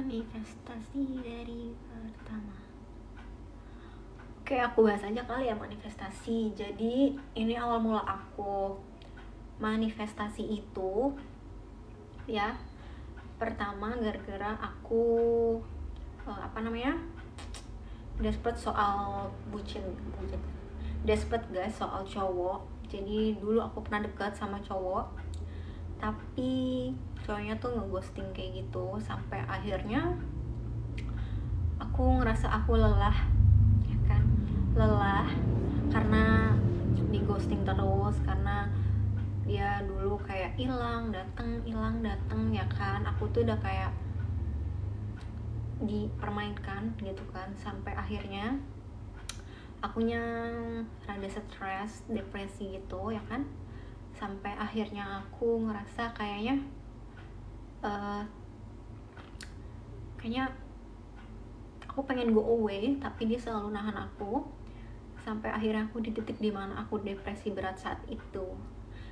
Manifestasi dari pertama. Oke, aku bahas aja kali ya manifestasi. Jadi ini awal mula aku manifestasi itu ya. Pertama gara-gara aku desperate soal bucin. Desperate guys soal cowok. Jadi dulu aku pernah dekat sama cowok, tapi cowoknya tuh ngeghosting kayak gitu, sampai akhirnya aku ngerasa aku lelah, ya kan, lelah karena di ghosting terus, karena dia dulu kayak hilang datang ya kan. Aku tuh udah kayak dipermainkan gitu kan, sampai akhirnya akunya rada stres, depresi gitu ya kan. Sampai akhirnya aku ngerasa kayaknya aku pengen go away, tapi dia selalu nahan aku. Sampai akhirnya aku di titik dimana aku depresi berat saat itu.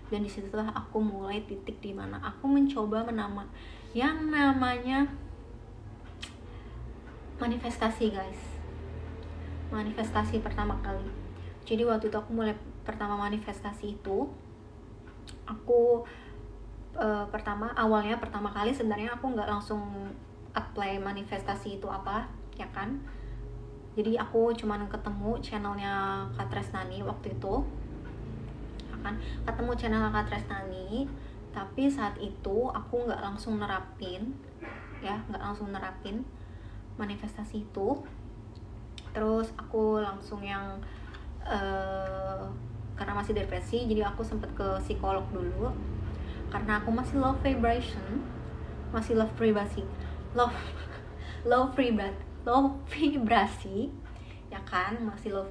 Dan disitulah aku mulai titik dimana aku mencoba yang namanya manifestasi guys. Manifestasi pertama kali. Jadi waktu itu aku mulai pertama manifestasi itu, aku pertama kali sebenarnya aku nggak langsung apply manifestasi itu apa ya kan. Jadi aku cuman ketemu channelnya Kak Tresnani waktu itu ya kan, ketemu channel Kak Tresnani, tapi saat itu aku nggak langsung nerapin manifestasi itu. Terus aku langsung yang karena masih depresi, jadi aku sempet ke psikolog dulu karena aku masih low vibration, masih low vibrasi ya kan, masih low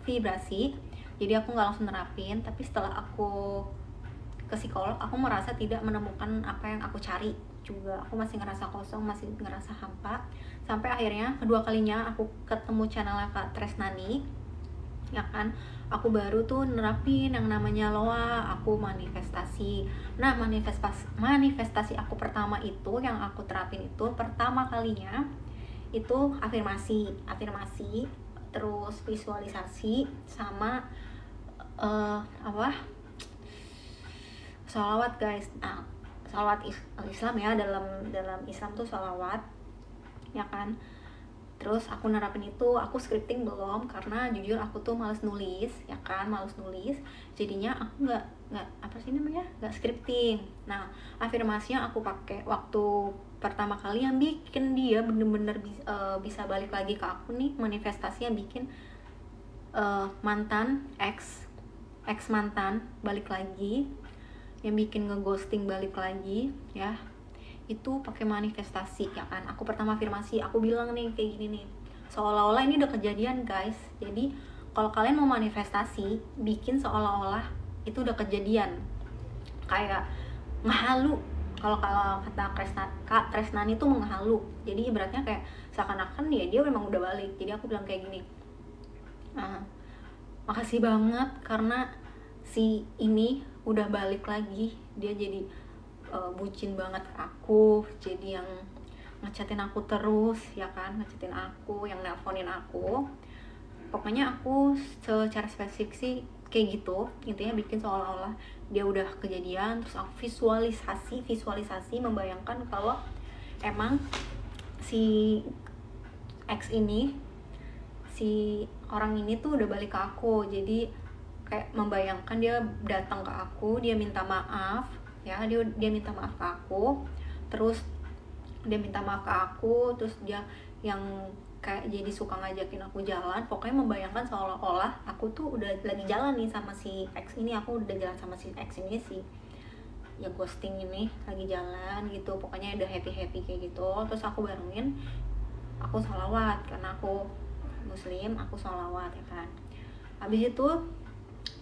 vibrasi. Jadi aku nggak langsung nerapin, tapi setelah aku ke psikolog aku merasa tidak menemukan apa yang aku cari juga. Aku masih ngerasa kosong, masih ngerasa hampa. Sampai akhirnya kedua kalinya aku ketemu channelnya Kak Tresnani ya kan, aku baru tuh nerapin yang namanya LOA, aku manifestasi. Nah, manifestasi aku pertama itu yang aku terapin itu pertama kalinya itu afirmasi, terus visualisasi, sama sholawat guys. Nah, sholawat Islam ya, dalam Islam tuh sholawat ya kan. Terus aku nerapin itu. Aku scripting belum, karena jujur aku tuh males nulis ya kan, jadinya aku nggak scripting. Nah, afirmasinya aku pakai waktu pertama kali yang bikin dia bener-bener bisa balik lagi ke aku nih. Manifestasi yang bikin mantan ex mantan balik lagi, yang bikin ngeghosting balik lagi ya, itu pakai manifestasi ya kan. Aku pertama afirmasi, aku bilang nih kayak gini nih, seolah-olah ini udah kejadian guys. Jadi kalau kalian mau manifestasi, bikin seolah-olah itu udah kejadian, kayak ngehalu. Kalau kata Kak Tresnani itu menghalu, jadi ibaratnya kayak seakan-akan dia memang udah balik. Jadi aku bilang kayak gini, makasih banget karena si ini udah balik lagi. Dia jadi bucin banget ke aku, jadi yang ngechatin aku terus ya kan, yang nelponin aku. Pokoknya aku secara spesifik sih kayak gitu, intinya bikin seolah-olah dia udah kejadian. Terus aku visualisasi membayangkan kalau emang si ex ini, si orang ini tuh udah balik ke aku. Jadi kayak membayangkan dia datang ke aku, dia minta maaf ya, dia minta maaf ke aku, terus dia yang kayak jadi suka ngajakin aku jalan. Pokoknya membayangkan seolah-olah aku tuh udah lagi jalan nih sama si ex ini, aku udah jalan sama si ex ini, si ya ghosting ini lagi jalan gitu. Pokoknya udah happy kayak gitu. Terus aku barengin, aku sholawat karena aku muslim, aku sholawat ya kan. Habis itu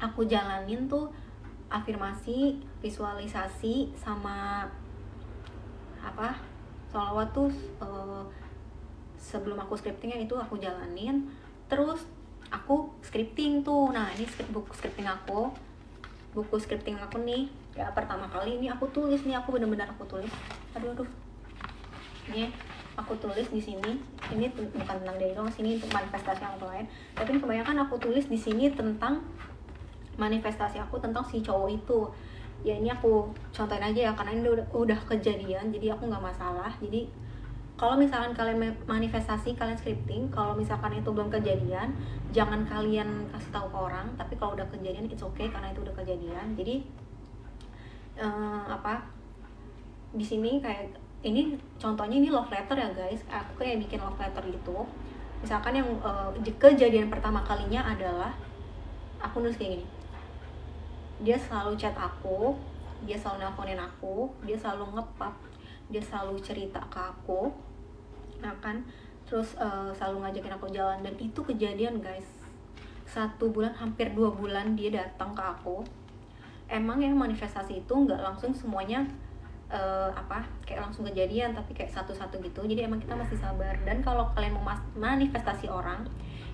aku jalanin tuh afirmasi, visualisasi, sama sholawat tuh sebelum aku scriptingnya itu aku jalanin. Terus aku scripting tuh. Nah, ini buku scripting aku nih ya. Pertama kali ini aku tulis nih, aku bener-bener aku tulis. Aduh ini aku tulis di sini, ini bukan tentang diri doang, sini untuk manifestasi yang lain, tapi kebanyakan aku tulis di sini tentang manifestasi aku tentang si cowok itu. Ya ini aku contohin aja ya, karena ini udah kejadian, jadi aku nggak masalah. Jadi kalau misalkan kalian manifestasi, kalian scripting, kalau misalkan itu belum kejadian, jangan kalian kasih tahu ke orang. Tapi kalau udah kejadian, it's okay karena itu udah kejadian. Jadi di sini kayak ini contohnya, ini love letter ya guys. Aku kayak bikin love letter gitu. Misalkan yang kejadian pertama kalinya adalah aku nulis kayak gini. Dia selalu chat aku, dia selalu nelponin aku, dia selalu ngepap, dia selalu cerita ke aku, nah kan, terus selalu ngajakin aku jalan. Dan itu kejadian guys, 1 bulan hampir 2 bulan dia datang ke aku. Emang yang manifestasi itu nggak langsung semuanya kayak langsung kejadian, tapi kayak satu-satu gitu. Jadi emang kita masih sabar. Dan kalau kalian mau manifestasi orang,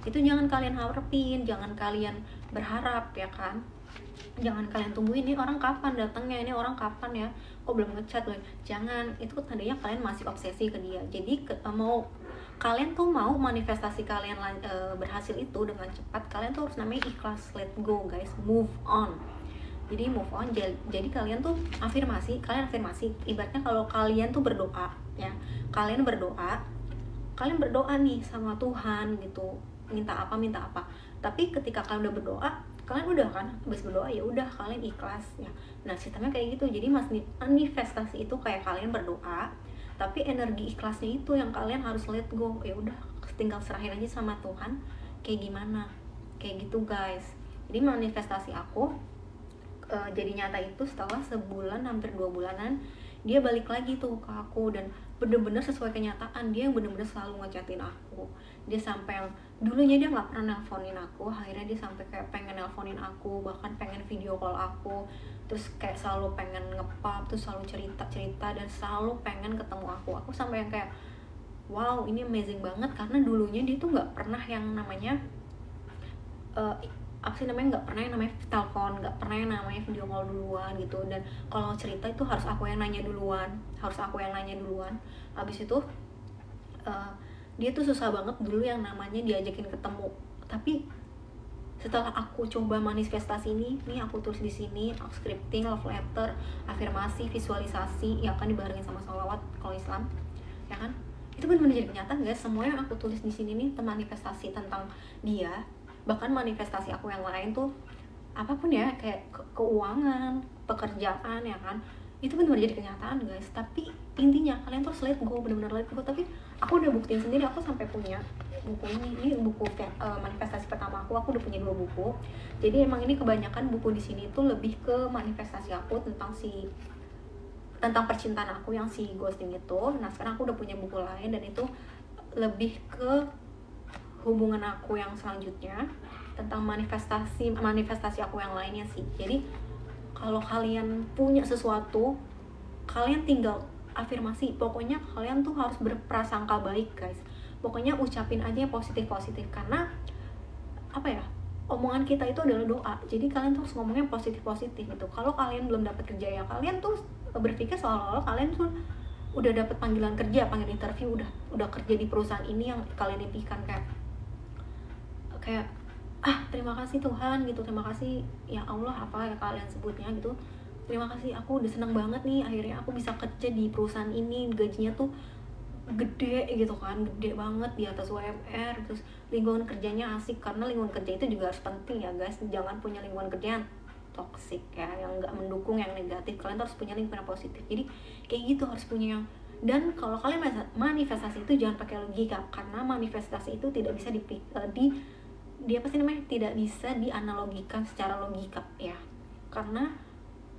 itu jangan kalian harapin, jangan kalian berharap ya kan. Jangan kalian tungguin ini orang kapan datangnya, ini orang kapan ya, kok belum ngechat loh. Jangan, itu tandanya kalian masih obsesi ke dia. Jadi kalian tuh mau manifestasi kalian berhasil itu dengan cepat, kalian tuh harus namanya ikhlas, let go guys, move on. Jadi move on, jadi kalian tuh afirmasi ibaratnya kalau kalian tuh berdoa ya, kalian berdoa nih sama Tuhan gitu, minta apa, tapi ketika kalian udah berdoa, kalian udah kan habis berdoa, ya udah kalian ikhlas ya. Nah sistemnya kayak gitu. Jadi manifestasi itu kayak kalian berdoa, tapi energi ikhlasnya itu yang kalian harus let go. Ya udah tinggal serahin aja sama Tuhan kayak gimana, kayak gitu guys. Jadi manifestasi aku jadi nyata itu setelah sebulan hampir 2 bulanan dia balik lagi tuh ke aku, dan bener-bener sesuai kenyataan. Dia yang bener-bener selalu ngechatin aku. Dia sampai yang dulunya dia nggak pernah nelponin aku, akhirnya dia sampai kayak pengen nelponin aku, bahkan pengen video call aku, terus kayak selalu pengen ngepap, terus selalu cerita dan selalu pengen ketemu aku sampai yang kayak wow, ini amazing banget. Karena dulunya dia tuh nggak pernah yang namanya nggak pernah yang namanya telepon, nggak pernah yang namanya video call duluan gitu. Dan kalau cerita itu harus aku yang nanya duluan. Habis itu dia tuh susah banget dulu yang namanya diajakin ketemu. Tapi setelah aku coba manifestasi ini aku tulis di sini, aku scripting, love letter, afirmasi, visualisasi, ya kan dibarengin sama sholawat kalau Islam, ya kan, itu benar-benar jadi kenyataan guys. Semua yang aku tulis di sini nih manifestasi tentang dia. Bahkan manifestasi aku yang lain tuh apapun ya, kayak keuangan, pekerjaan ya kan, itu benar-benar jadi kenyataan guys. Tapi intinya kalian tuh let go, benar-benar let go. Tapi aku udah buktiin sendiri, aku sampai punya buku ini buku manifestasi pertama aku udah punya 2 buku. Jadi emang ini kebanyakan buku di sini tuh lebih ke manifestasi aku tentang percintaan aku yang si ghosting itu. Nah sekarang aku udah punya buku lain, dan itu lebih ke hubungan aku yang selanjutnya, tentang manifestasi aku yang lainnya sih. Jadi kalau kalian punya sesuatu, kalian tinggal afirmasi. Pokoknya kalian tuh harus berprasangka baik guys. Pokoknya ucapin aja yang positif, karena omongan kita itu adalah doa. Jadi kalian tuh harus ngomongnya positif gitu. Kalau kalian belum dapat kerja ya, kalian tuh berpikir seolah-olah kalian tuh udah dapat panggilan interview, udah kerja di perusahaan ini yang kalian impikan, kayak terima kasih Tuhan gitu, terima kasih ya Allah, apa ya kalian sebutnya gitu, terima kasih, aku udah seneng banget nih akhirnya aku bisa kerja di perusahaan ini, gajinya tuh gede gitu kan, gede banget di atas UMR, terus lingkungan kerjanya asik. Karena lingkungan kerja itu juga harus penting ya guys. Jangan punya lingkungan kerja yang toxic ya, yang nggak mendukung, yang negatif. Kalian harus punya lingkungan positif. Jadi kayak gitu harus punya yang. Dan kalau kalian manifestasi itu jangan pakai logika, karena manifestasi itu tidak bisa tidak bisa dianalogikan secara logika ya. Karena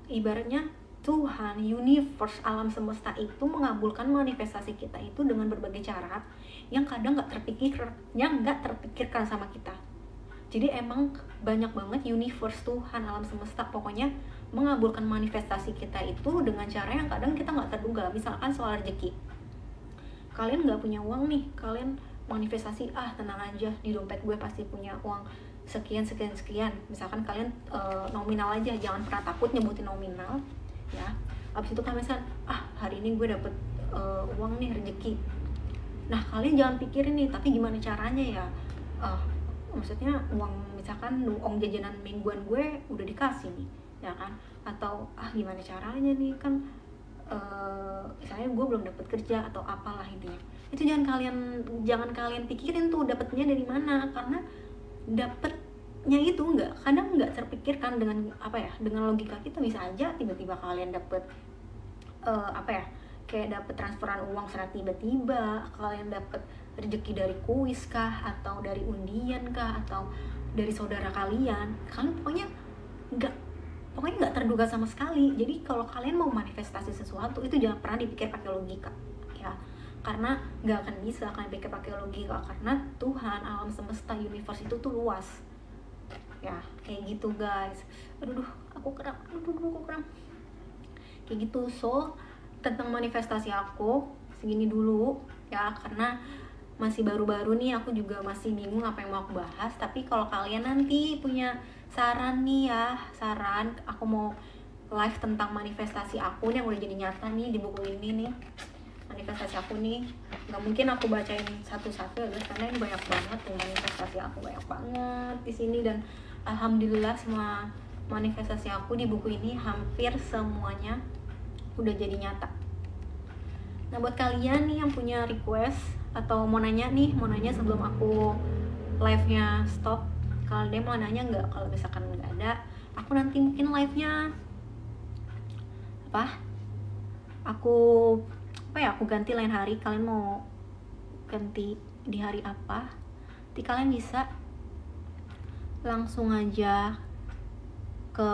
ibaratnya Tuhan, universe, alam semesta itu mengabulkan manifestasi kita itu dengan berbagai cara yang kadang nggak terpikirkan sama kita. Jadi emang banyak banget universe, Tuhan, alam semesta pokoknya mengabulkan manifestasi kita itu dengan cara yang kadang kita nggak terduga. Misalkan soal rezeki, kalian nggak punya uang nih, kalian manifestasi tenang aja, di dompet gue pasti punya uang sekian. Misalkan kalian nominal aja, jangan pernah takut nyebutin nominal ya. Abis itu kalian misalkan hari ini gue dapet uang nih, rezeki, Nah kalian jangan pikirin nih, tapi gimana caranya ya, maksudnya uang, misalkan uang jajanan mingguan gue udah dikasih nih ya kan, atau gimana caranya nih kan, misalnya gue belum dapat kerja atau apalah intinya, itu jangan kalian pikirin tuh dapatnya dari mana, karena dapatnya itu kadang nggak terpikirkan dengan apa ya, dengan logika kita bisa aja tiba-tiba kalian dapet apa ya, kayak dapet transferan uang secara tiba-tiba, kalian dapet rezeki dari kuis kah, atau dari undian kah, atau dari saudara kalian nggak pokoknya nggak terduga sama sekali. Jadi kalau kalian mau manifestasi sesuatu itu jangan pernah dipikir pakai logika ya, karena nggak akan bisa kalian pikir pakai logika, karena Tuhan, alam semesta, universe itu tuh luas ya, kayak gitu guys. Aduh aku kram, kayak gitu. So tentang manifestasi aku segini dulu ya, karena masih baru-baru nih, aku juga masih bingung apa yang mau aku bahas. Tapi kalau kalian nanti punya saran nih ya, aku mau live tentang manifestasi aku nih yang udah jadi nyata nih di buku ini nih, manifestasi aku nih. Nggak mungkin aku bacain satu-satu ya guys, karena ini banyak banget tuh manifestasi aku, banyak banget di sini. Dan alhamdulillah semua manifestasi aku di buku ini hampir semuanya udah jadi nyata. Nah buat kalian nih yang punya request atau mau nanya sebelum aku live-nya stop, kalau dia mau nanya nggak, kalau misalkan nggak ada, aku nanti mungkin live-nya aku ganti lain hari. Kalian mau ganti di hari apa, nanti kalian bisa langsung aja ke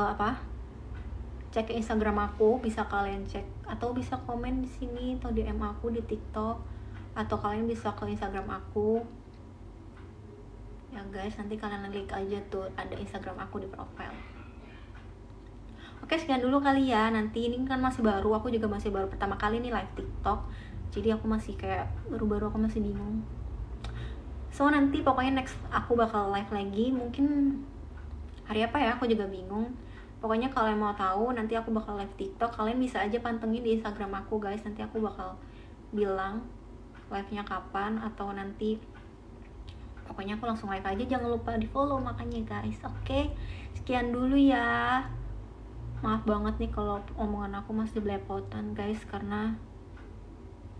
cek ke Instagram aku, bisa kalian cek atau bisa komen di sini atau DM aku di TikTok, atau kalian bisa ke Instagram aku ya guys. Nanti kalian klik aja tuh ada Instagram aku di profile. Oke, sekian dulu kali ya. Nanti ini kan masih baru, aku juga masih baru pertama kali nih live TikTok, jadi aku masih kayak baru-baru, aku masih bingung. So nanti pokoknya next aku bakal live lagi, mungkin hari apa ya, aku juga bingung. Pokoknya kalau mau tahu nanti aku bakal live TikTok, kalian bisa aja pantengin di Instagram aku guys. Nanti aku bakal bilang live-nya kapan, atau nanti pokoknya aku langsung live aja. Jangan lupa di follow makanya guys. Oke, sekian dulu ya. Maaf banget nih kalau omongan aku masih belepotan guys, karena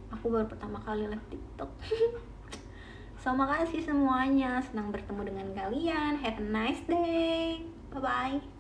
aku baru pertama kali live TikTok. So makasih semuanya, senang bertemu dengan kalian. Have a nice day, bye bye.